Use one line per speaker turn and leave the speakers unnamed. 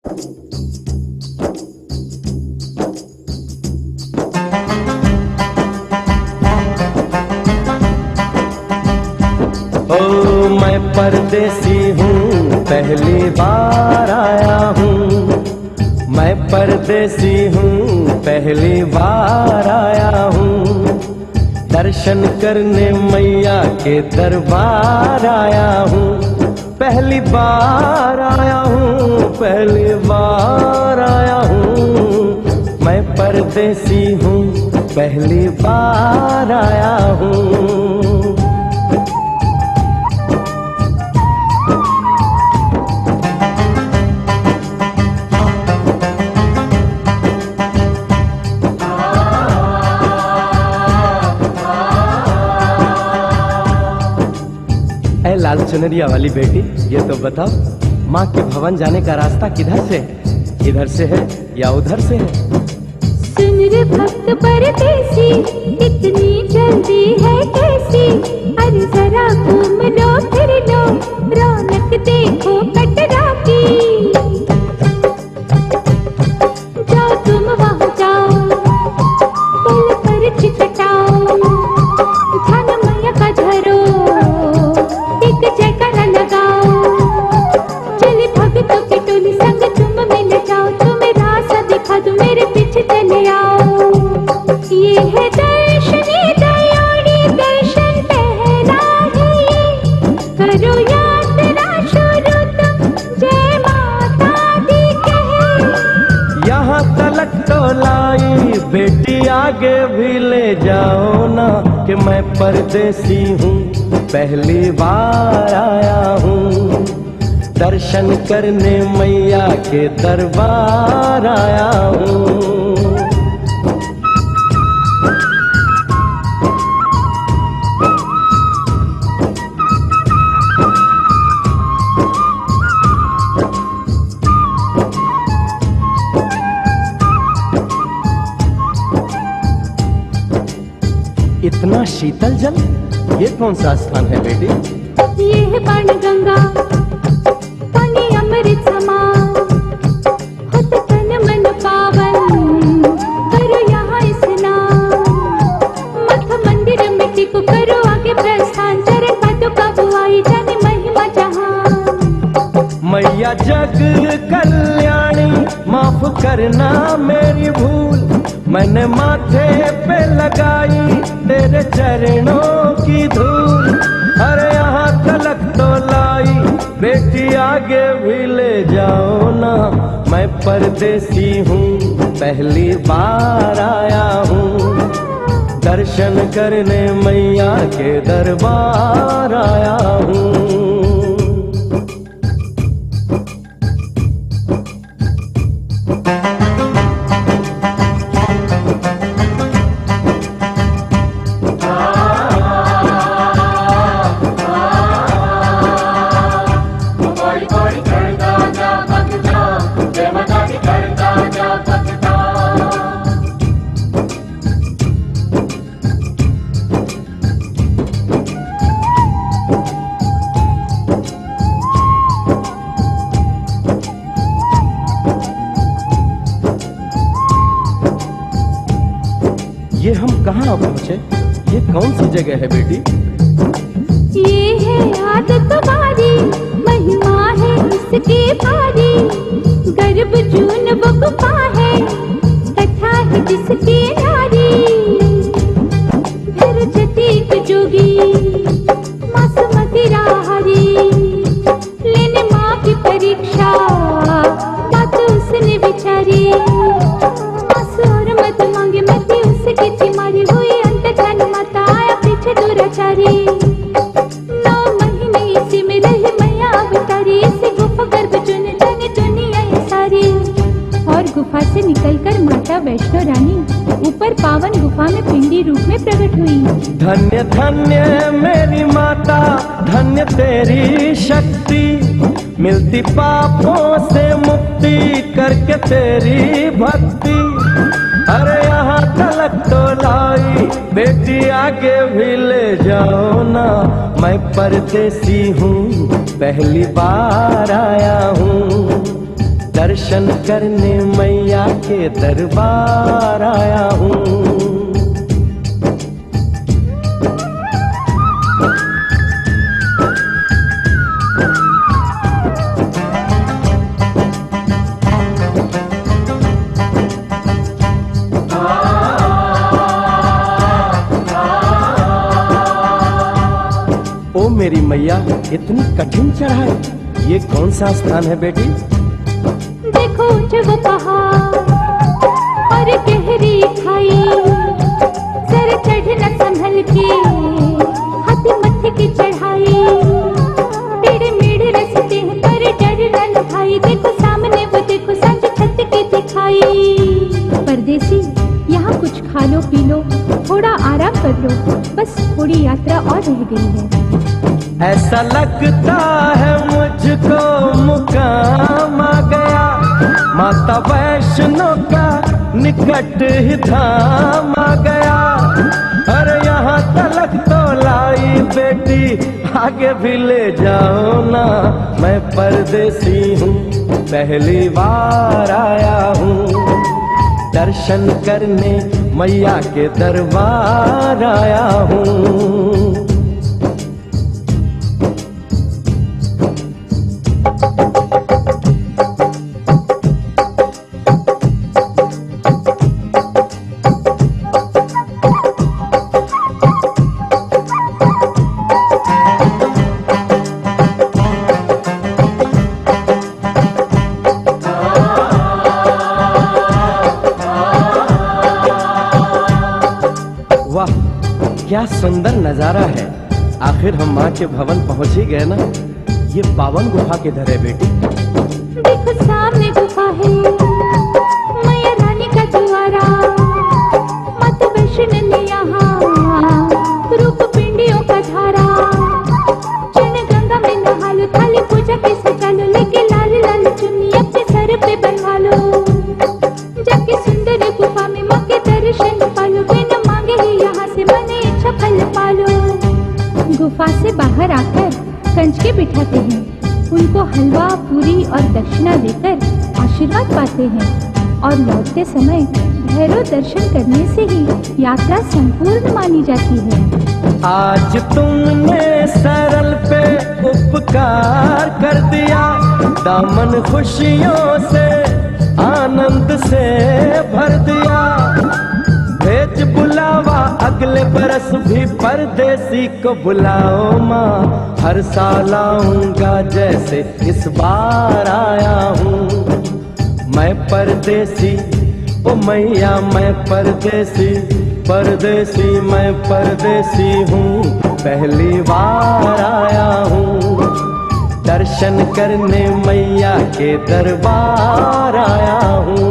ओ मैं परदेसी हूँ, पहली बार आया हूँ। मैं परदेसी हूँ, पहली बार आया हूँ। दर्शन करने मैया के दरबार आया हूँ। पहली बार आया हूँ, पहली बार आया हूँ। मैं परदेसी हूँ, पहली बार आया हूँ। लाल चुनरिया वाली बेटी, ये तो बताओ, माँ के भवन जाने का रास्ता किधर से है? इधर से है या उधर से है?
सुन रे भक्त परदेसी, इतनी जल्दी है कैसी? अरे जरा घूम लो फिर लो, रौनक देखो कटरा की। जाओ तुम वहाँ जाओ, पल पर चिकटाओ, ध्यान मैया का धरो, जयकारा लगाओ। चले भक्तों की टोली संग तुम मिल जाओ, तुम्हें रास्ता दिखा दूं, मेरे पीछे चले आओ। ये है दर्शनी दयाड़ी, दर्शन पहला है ये, करो यात्रा शुरू तुम, जय माता दी कहे।
यहाँ तलक तो लाई बेटी, आगे भी ले जाओ ना, कि मैं परदेसी हूँ, पहली बार आया हूँ। दर्शन करने मैया के दरबार आया हूँ। इतना शीतल जल, ये कौन सा स्थान है बेटी?
ये है बाण गंगा, पानी अमृत समान, होत तन मन पावन, करो यहाँ स्नान। मठ मंदिर में टिको, करो आगे प्रस्थान, चरण पादुका बुआई, जाने महिमा जहान।
मैया जग कल्याणी, माफ करना मेरी भूल, मैंने माथे पे लगाई तेरे चरणों की धूल। अरे यहाँ तलक तो लाई बेटी, आगे भी ले जाओ ना, मैं परदेसी हूँ, पहली बार आया हूँ। दर्शन करने मैया के दरबार आया हूँ। ये हम कहाँ पहुँचे? ये कौन सी जगह है बेटी?
ये है आदत तुम्हारी, महिमा है इसकी भारी, गर्भ जून वो गुफा है, कथा है जिसकी नारी। फिर जतीक जोगी मासुमती राहरी, लेने माँ की परीक्षा, बात उसने विचारी। और मत मांगे मती उसकी चिमारी, हुई अंत धन माता, आया पीछे दुराचारी। 9 महीने इसी में रही मैया अवतारी, इसी गुफा गर्भ चुन जाने दुनिया ये सारी। और गुफा से निकलकर माता वैष्णो रानी ऊपर पावन गुफा में पिंडी रूप में प्रकट हुई।
धन्य धन्य मेरी माता, धन्य तेरी शक्ति, मिलती पापों से मुक्ति करके तेरी भक्ति। अरे यहाँ तलक तो लाई बेटी, आगे भी ले जाओ ना, मैं परदेसी हूँ, पहली बार आया हूँ। दर्शन करने मैया के दरबार आया हूँ। ओ मेरी मैया, इतनी कठिन चढ़ाई, ये कौन सा स्थान है बेटी?
देखो वो पहाड़ और गहरी खाई, जरा चढ़ना संभल के, हाथी मत्थे की चढ़ाई, टेढ़े मेढ़े रास्ते हैं पर डर न भाई, देखो सामने वो देखो सांझ छत की दिखाई। परदेसी यहाँ कुछ खा लो पी लो, थोड़ा आराम कर लो, बस थोड़ी यात्रा और रह गई है।
ऐसा लगता है मुझको मुकाम आ गया, माता वैष्णो का निकट ही धाम आ गया। अरे यहाँ तलक तो लाई बेटी, आगे भी ले जाओ ना, मैं परदेसी हूँ, पहली बार आया हूँ, दर्शन करने मैया के दरबार आया हूँ। वाह, क्या सुंदर नजारा है। आखिर हम माँ के भवन पहुंच ही गए ना। ये पावन गुफा किधर है बेटी?
देखो सामने गुफा है, मैया रानी का द्वारा, माता वैष्णो ने यहाँ रूप पिंडियों का धारा। चरण गंगा में नहा लो, थाली पूजा के सजा लो, लेके लाल लाल चुन्नी अपने सर पे बनवा लो, जाके सुंदर गुफा में माँ के दर्शन पालो, बिना मांगे ही यहाँ से मन इच्छा फल पालो। गुफा से बाहर आकर कंचके बिठाते हैं, उनको हलवा पूरी और दक्षिणा देकर आशीर्वाद पाते हैं, और लौटते समय भैरव दर्शन करने से ही यात्रा संपूर्ण मानी जाती है।
आज तुमने सरल पे उपकार कर दिया, दामन खुशियों से आनंद से भर दिया। भेज बुलावा अगले बरस भी परदेसी को बुलाओ माँ, हर साल आऊंगा जैसे इस बार आया हूँ। मैं परदेसी, ओ मैया मैं परदेसी, परदेसी मैं परदेसी हूँ, पहली बार आया हूँ, दर्शन करने मैया के दरबार आया हूँ।